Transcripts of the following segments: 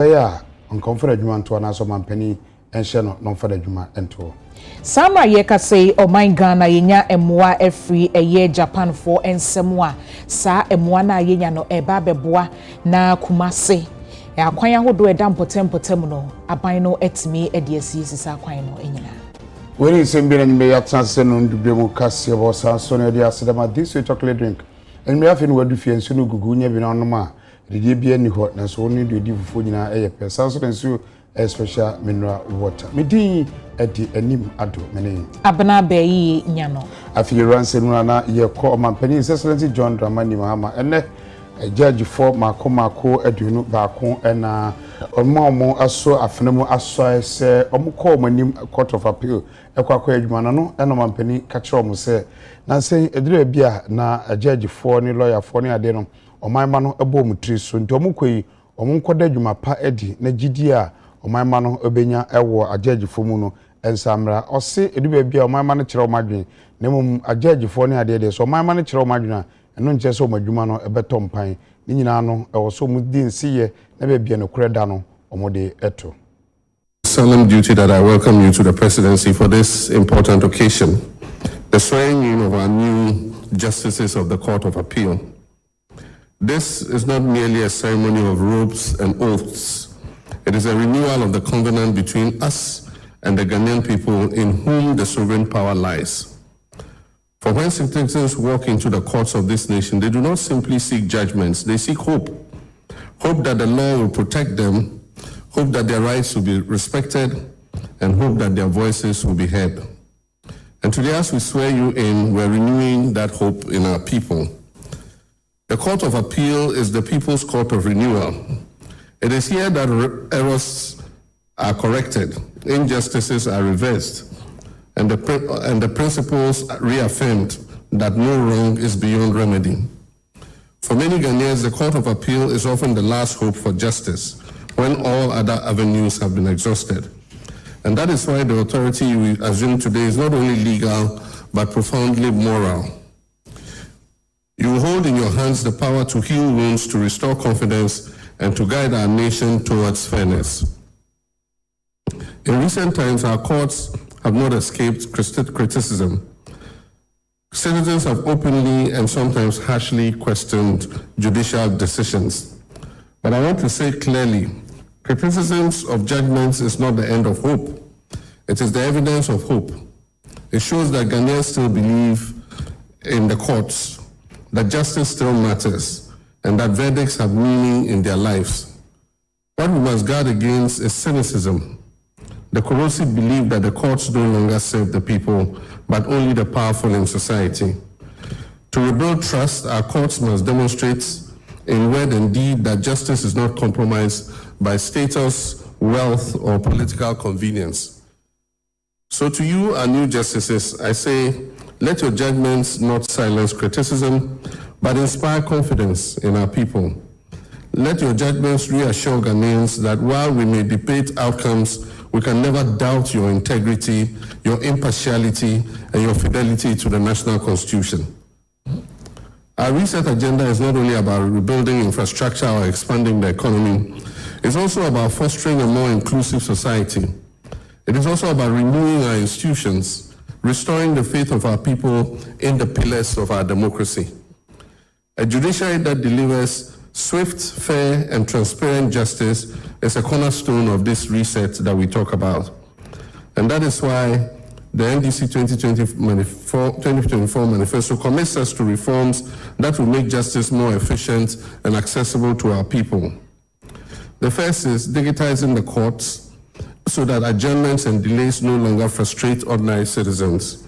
Yeah, on comfort adwuma to anaso mampani enhye no non fada adwuma ento. Samra yeka say o my Ghana yenya emwa efri eye Japan for ensemwa sa emwa na yenya no eba beboa na kumase akwan ahodo eda mpotem no aban no etimi ediasi sisa akwan no enyina. When sembi na nyime yatsanse no ndubwe mu kase bo sanso na dia sedama this chocolate drink. En me afi no wadu fie nso no gugu nya bi na onoma didie bia ni ho na so oni di fufu nyina eye pe sanso nso special mineral water. Medin edi anim ado mene. Abna beyi nyano. Afi ranse no na ye ko mampani Excellency John Dramani Mahama ene judge for mako aduno baako ena omo aso afenemu aso se omko manim court of appeal ekwakwa adwuma no ena mampani ka kire omo se na se edire bia na judge for ni lawyer for ni ade no omanma no ebo mu tri so nti omkoyi omnkoda adwuma pa edi na gidi a omanma no obenya ewo judge for mu no ensamra ose edire bia omanma no kire omadwen na mum judge for ni ade de so omanma no kire omadwen no nche so madwuma no ebeto mpan ni nyina no ewo so mu din siye na be bia no kreda no omode eto. Solemn duty that I welcome you to the presidency for this important occasion, the swearing in of our new justices of the Court of Appeal. This is not merely a ceremony of robes and oaths. It is a renewal of the covenant between us and the Ghanaian people in whom the sovereign power lies. For when citizens walk into the courts of this nation, they do not simply seek judgments, they seek hope. Hope that the law will protect them, hope that their rights will be respected, and hope that their voices will be heard. And today, as we swear you in, we're renewing that hope in our people. The Court of Appeal is the people's court of renewal. It is here that errors are corrected, injustices are reversed, and the principles reaffirmed that no wrong is beyond remedy. For many Ghanaians, the Court of Appeal is often the last hope for justice when all other avenues have been exhausted. And that is why the authority we assume today is not only legal, but profoundly moral. You hold in your hands the power to heal wounds, to restore confidence, and to guide our nation towards fairness. In recent times, our courts have not escaped criticism. Citizens have openly and sometimes harshly questioned judicial decisions. But I want to say clearly, criticisms of judgments is not the end of hope. It is the evidence of hope. It shows that Ghanaians still believe in the courts, that justice still matters, and that verdicts have meaning in their lives. What we must guard against is cynicism, the corrosive belief that the courts no longer serve the people, but only the powerful in society. To rebuild trust, our courts must demonstrate in word and deed that justice is not compromised by status, wealth, or political convenience. So to you, our new justices, I say, let your judgments not silence criticism, but inspire confidence in our people. Let your judgments reassure Ghanaians that while we may debate outcomes, we can never doubt your integrity, your impartiality, and your fidelity to the national constitution. Our reset agenda is not only about rebuilding infrastructure or expanding the economy, it's also about fostering a more inclusive society. It is also about renewing our institutions, restoring the faith of our people in the pillars of our democracy. A judiciary that delivers swift, fair, and transparent justice is a cornerstone of this reset that we talk about. And that is why the NDC 2024 manifesto commits us to reforms that will make justice more efficient and accessible to our people. The first is digitizing the courts so that adjournments and delays no longer frustrate ordinary citizens.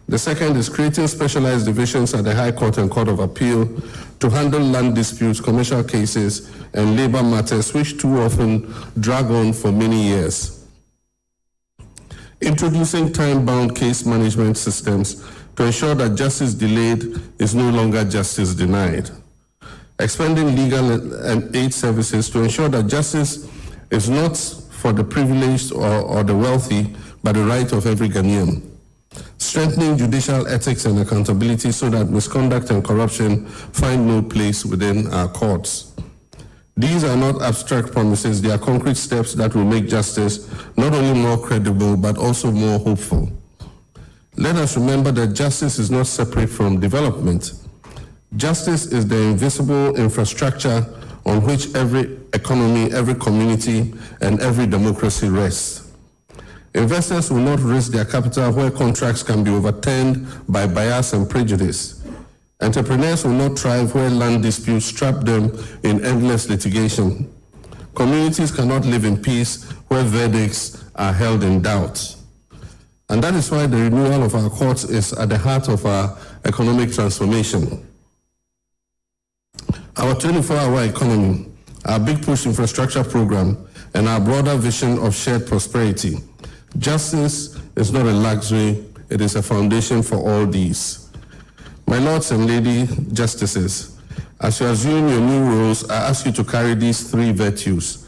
The second is creating specialized divisions at the High Court and Court of Appeal to handle land disputes, commercial cases, and labor matters which too often drag on for many years. Introducing time-bound case management systems to ensure that justice delayed is no longer justice denied. Expanding legal and aid services to ensure that justice is not for the privileged or the wealthy, but the right of every Ghanaian. Strengthening judicial ethics and accountability so that misconduct and corruption find no place within our courts. These are not abstract promises, they are concrete steps that will make justice not only more credible, but also more hopeful. Let us remember that justice is not separate from development. Justice is the invisible infrastructure on which every economy, every community, and every democracy rests. Investors will not risk their capital where contracts can be overturned by bias and prejudice. Entrepreneurs will not thrive where land disputes trap them in endless litigation. Communities cannot live in peace where verdicts are held in doubt. And that is why the renewal of our courts is at the heart of our economic transformation. Our 24-hour economy, our big push infrastructure program, and our broader vision of shared prosperity. Justice is not a luxury, it is a foundation for all these. My lords and lady justices, as you assume your new roles, I ask you to carry these three virtues.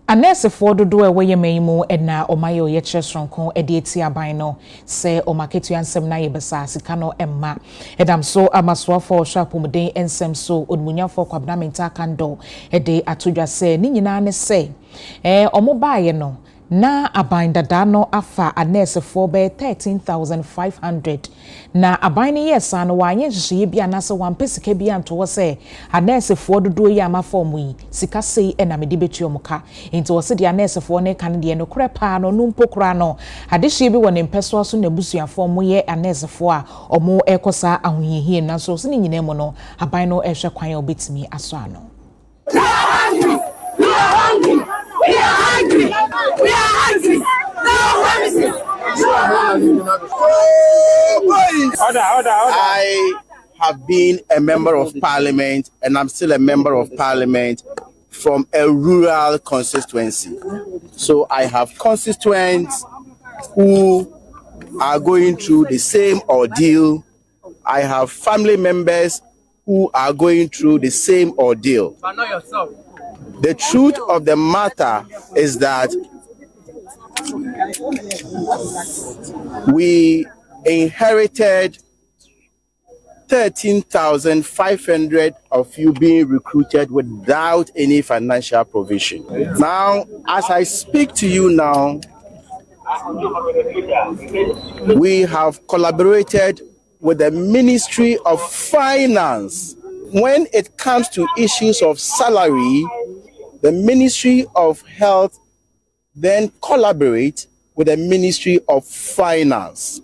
Anese fodo do ewe meimu na omayo ye chesronko edi eti aban no se omaketu ansem na ye besa sika no emma edam so amaswa for shapumden ensem so onmunya for kwabnamenta kando ede atodwa se ni nyina ne se omobaye no na aban dada no afa anese for be 13,500 na aban ni yesa no wanye hye bia na se wampesika bia nto se anese for dodo yi ama form yi sika sei na mede betu omuka nti wo se de anese for ne kan de no kure pa no numpo kura no ade hye bi woni mpeso so na busua form ye anese for a omo ekosa ahohihie na so se ni nyina mu no aban no ehwe kwan obetimi aso ano. We are hungry. We are hungry. I have been a member of parliament and I'm still a member of parliament from a rural constituency. So I have constituents who are going through the same ordeal. I have family members who are going through the same ordeal. But not yourself. The truth of the matter is that we inherited 13,500 of you being recruited without any financial provision. Now, as I speak to you now, we have collaborated with the Ministry of Finance. When it comes to issues of salary, the Ministry of Health then collaborates with the Ministry of Finance.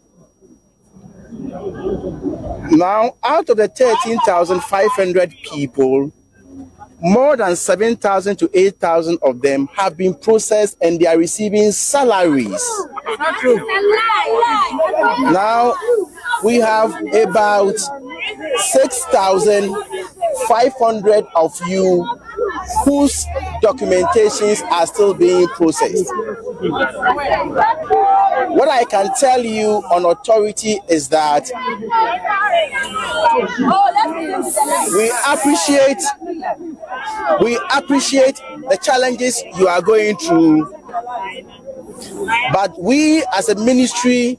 Now, out of the 13,500 people, more than 7,000 to 8,000 of them have been processed and they are receiving salaries. Now, we have about 6,500 of you whose documentations are still being processed. What I can tell you on authority is that we appreciate the challenges you are going through, but we as a Ministry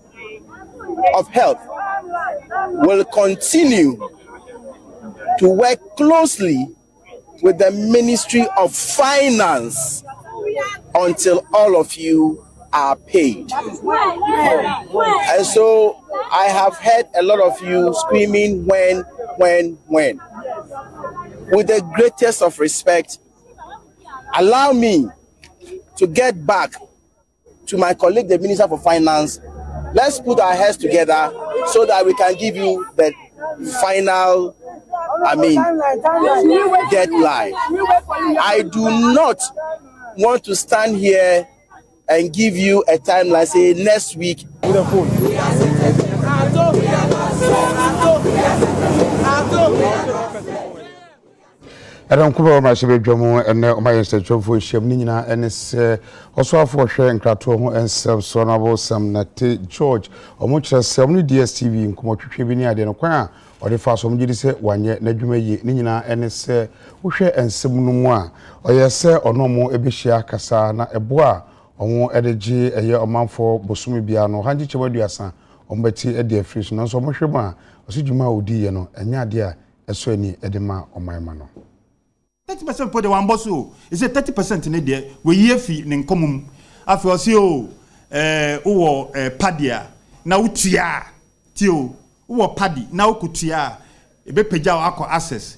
of Health will continue to work closely with the Ministry of Finance until all of you are paid. And so I have heard a lot of you screaming when. With the greatest of respect, allow me to get back to my colleague, the Minister for Finance. Let's put our heads together so that we can give you the final, deadline. I do not want to stand here and give you a timeline, say next week. Adam kuba ma shebe dwamo ene o ma yesechofo hyiam ni nyina ene se osoafo hwe nkrato ho ensem so na bo sam na te George o mo kire se o no DSTV nkomotwetwe bi ni ade no kwan a ɔde fa so mgye sɛ wanyɛ n'adwuma yi ne nyinaa ɛne sɛ wohwɛ ensem no mu a ɔyɛ sɛ ɔno mo ebehia kasa na ɛbo a ɔmo ɛde gye ɛyɛ ɔmanfo bosome bia no hangye kyɛw aduasa ɔmbɛti ɛde afiri so nanso ɔmo hwɛ mu a ɔso dwuma a odi yɛ no ɛnya ade a ɛso ani ɛde ma ɔman no 30% for the one boss. Is it 30% in there? We year fee in common. After o padia. Now tia tio. Paddy. Now kutia. A be peja ako access.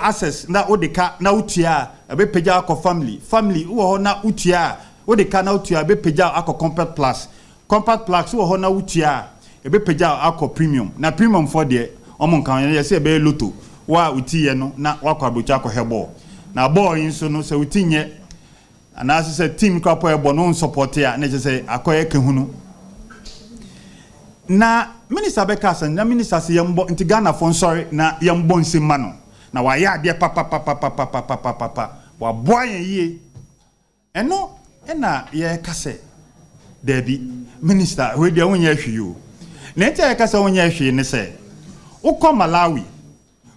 Access na odeka na utia. A be peja ako family. Family na utia. Odeka na utia. A be peja ako compact plus. Compact plus na utia. A be peja ako premium. Na premium for the omon kan yesi be loto. Wa uti no na wakwa bocha ko hebo na ball nso no se uti nye ana se team kwapo hebo no support ya na se akoye kahunu na minister Bekasa na minister se yembo nti Ghana fon sorry na yembo nsema no na wa ya de papa wa boy ye eno na ye kase debi minister we de wonya hwiyo na ntia ye kase wonya hwi ne se ukọ Malawi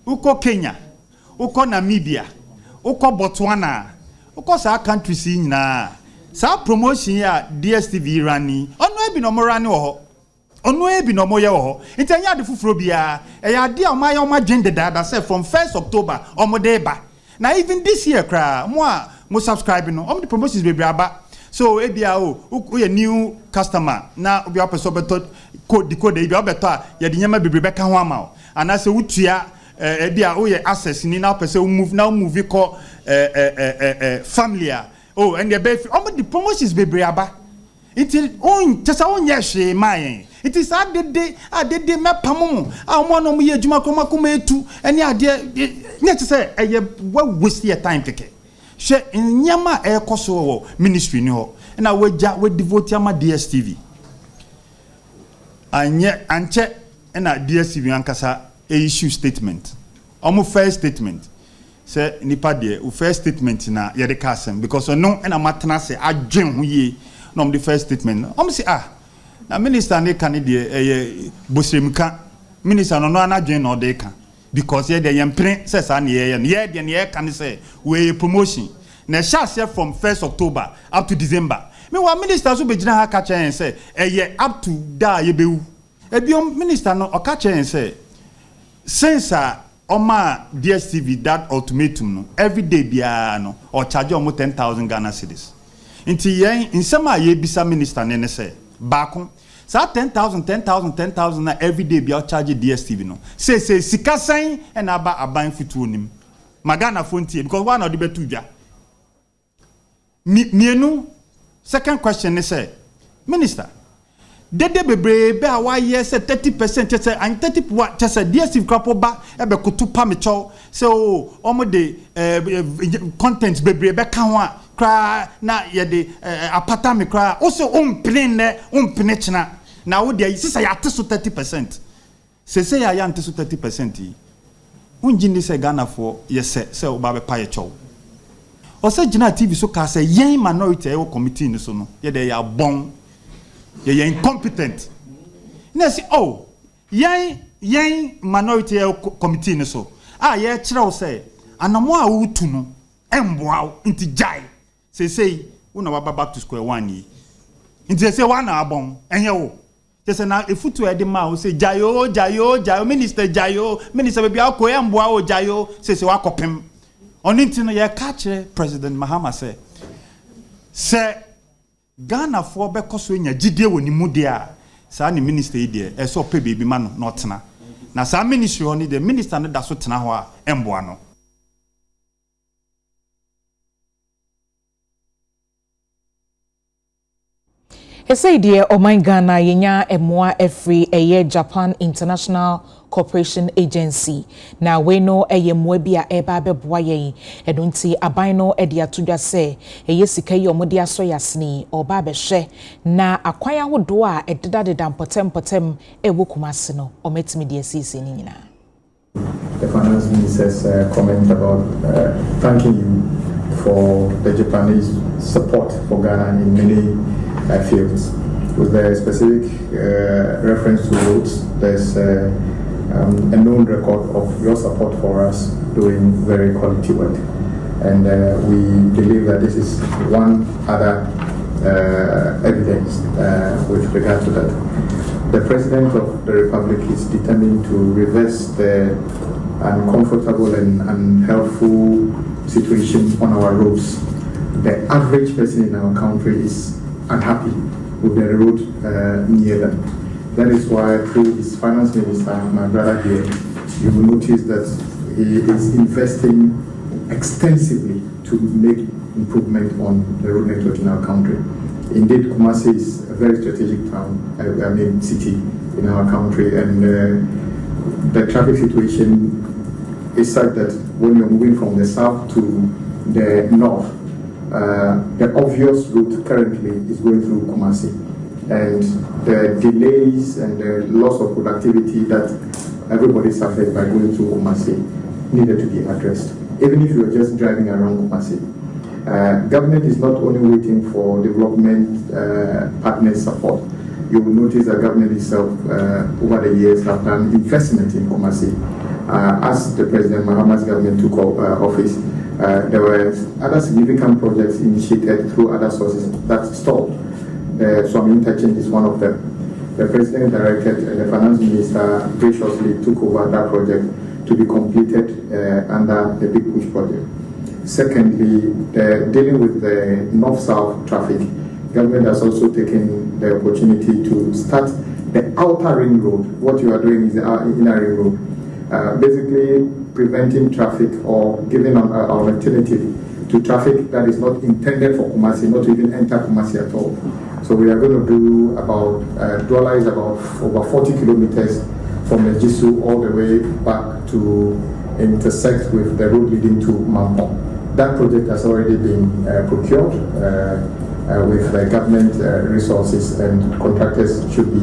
uko Kenya, uko Namibia, uko Botswana, uko sa countries nyina. Sa promotion ya DSTV rani. Ono ebi no mo rani wo ho. Ono ebi no mo ye wo ho. Intanya de fufuro bia. E ya de o ma gender dada say from 1st October omo de ba. Na even this year kra mo subscribe no. Omo the promotions be aba. So ebia o ye new customer na obi apeso beto code decode ebi obeto a ye de nyama bebre beka ho ama o. Ana se wutua ebia o ye access ni na pese move now move ko family and the be the promotions be aba it on just on yeshe my it is adede mepam mo no mo ye adwuma koma etu ene ade nye say eye waste your time keke she nyama ekoso ministry ni ho na we devote ama DSTV anche na DSTV ankasa issue statement. Omo first statement. Say nipa de o first statement na ye de kasem because no na matena se adwen ho ye no the first statement. Omo say na minister ne kan de bosremka minister no na adwen no de kan because ye de yempre say sa na ye de ye kan say we promotion na share from 1st October up to December. Me wa minister so be gina ha ka chen say up to da ye bewu. Ebiom minister no o ka chen say since Oma DSTV that ultimatum no every day bia no or charge almost 10,000 Ghana cedis. Inti yen in some ye bisa minister ne say baako sa 10,000 na every day bia charge DSTV no. Say sika san and aba aban futu nim. Magana fontie because one of the betu dwa. Mienu second question ne say minister dede bebrebe a wa yes 30% say and 30% say DSTV krapo ba e be kutu pa me cho say omo de content bebrebe ka ho a kra na ye de apata me kra o say ompene china na wo de sisa ya teso 30% say ya teso 30% yi unji ni say Ghana for yes say o ba be pa ye cho o say Gina TV so ka say yen minority e committee ni so no ye de ya bon you're incompetent. Nesi yen minority committee ni so. Ye chira say anamo a wutu no emboa inti jai. Say una wa back to square one yi. Inti say one na abon enye wo. Just na efutu e de ma o say jayo minister bebi akọ emboa o jayo say wa kopem. Oninti no ye ka kire President Mahama say Ghana for be koso nya gidie woni mu de a sa ni minister yi de e so pe bebi ma no not na na sa ministry oni de minister no da so tena ho a emboa no Ese die oman Ghana yenya emoa every eye Japan International Cooperation Agency na we no eye moa bia eba beboa yen edunti aban no ede atodwa se eye sika yi omode aso yasni oba behwe na akwan ahodo a ededa potem ewo kumase no ometimi de asisi ni nyina. The finance minister's comment about thanking you for the Japanese support for Ghana in many fields. With the specific reference to roads, there's a known record of your support for us doing very quality work. And we believe that this is one other evidence with regard to that. The President of the Republic is determined to reverse the uncomfortable and unhelpful situation on our roads. The average person in our country is unhappy with the road near them. That is why through his finance minister, my brother here, you will notice that he is investing extensively to make improvement on the road network in our country. Indeed, Kumasi is a very strategic town, city in our country, and the traffic situation is such that when you're moving from the south to the north, the obvious route currently is going through Kumasi, and the delays and the loss of productivity that everybody suffered by going through Kumasi needed to be addressed. Even if you're just driving around Kumasi, government is not only waiting for development partners' support. You will notice that government itself, over the years, have done investment in Kumasi. As the President Mahama's government took office, there were other significant projects initiated through other sources that stalled. The Swami Interchange is one of them. The President directed and the Finance Minister graciously took over that project to be completed under the Big Push project. Secondly, dealing with the north-south traffic, government has also taken the opportunity to start the outer ring road. What you are doing is the inner ring road, basically preventing traffic or giving an alternative to traffic that is not intended for Kumasi, not to even enter Kumasi at all. So we are going to do about, Douala is about over 40 kilometers from the Jisu all the way back to intersect with the road leading to Mampong. That project has already been procured with the government resources, and contractors should be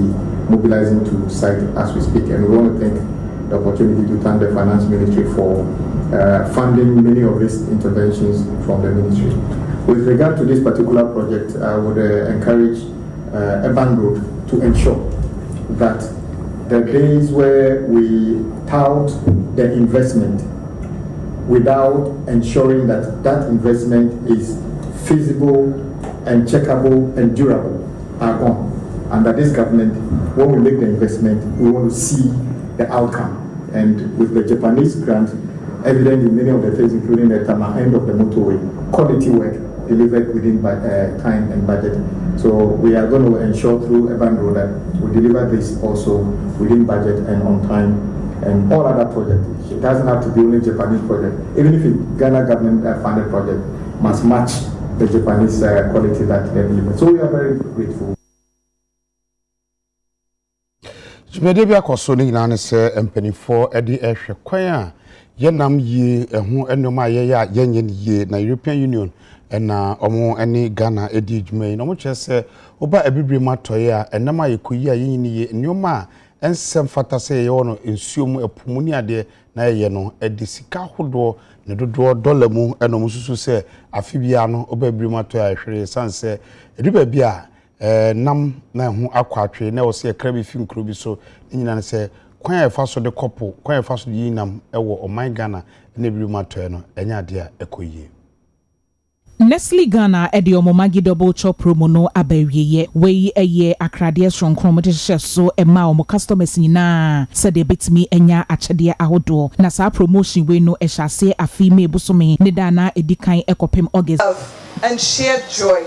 mobilizing to site as we speak. And we want to take the opportunity to thank the Finance Ministry for funding many of these interventions from the ministry. With regard to this particular project, I would encourage Urban Road to ensure that the days where we tout the investment without ensuring that that investment is feasible and checkable and durable are gone. Under this government, when we make the investment, we want to see the outcome. And with the Japanese grant, evident in many of the things, including the Tama end of the motorway, quality work delivered within time and budget. So we are going to ensure through Urban Road that we deliver this also within budget and on time. And all other projects, it doesn't have to be only Japanese project. Even if it's Ghana government funded project, must match the Japanese quality that they deliver. So we are very grateful. Jimede bi akoso ni nyina ne se empanifo edi ehwe kwan a yenam yi ehu enoma ye yenye ye na European Union na omo ene Ghana edi dwuma yi no mo kyerese oba abibire matoye a enama yekoyi a yenyi ye nyoma ensem fata se ye wono ensuom epumuni ade na ye no edi sika hodo ne dodo dollar mu eno mususu se afibia no oba abibire matoye a hwere sanse ediba bia nam na hu akwatwe na wo se krabi fi nkro bi so nyina ne se kwan ya fa so de kopo kwan ya fa so yi nam ewo oman Ghana na bibire matoye no enya ade a ekoyie. Nestle Ghana edi omomagi double chop promo no abawiye we eye akrade sronkron de so ema omo customers nyina se de betimi enya achede ahodo na sa promotion we no ehase afime busome ne dana edikan ekopem August and shared joy.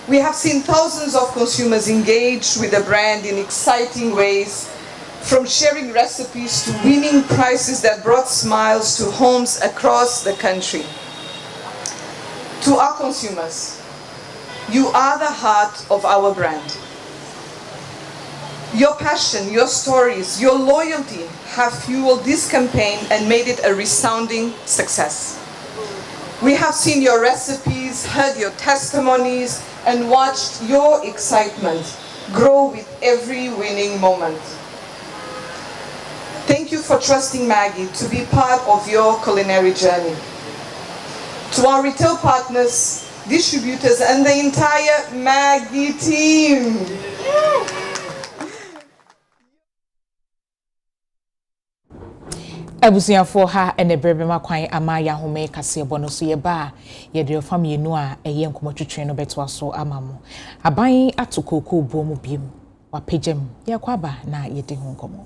We have seen thousands of consumers engage with the brand in exciting ways, from sharing recipes to winning prizes that brought smiles to homes across the country. To our consumers, you are the heart of our brand. Your passion, your stories, your loyalty have fueled this campaign and made it a resounding success. We have seen your recipes, heard your testimonies, and watched your excitement grow with every winning moment. Thank you for trusting Maggie to be part of your culinary journey. To our retail partners, distributors, and the entire Maggie team. abusuafo ha ene brebe makwan ama ya home kase bono so ye ba ye de family no a eye nkomotwetwe no beto aso amamo aban atokoko bo mu biem wapejem ye kwaba na ye de ho nkomo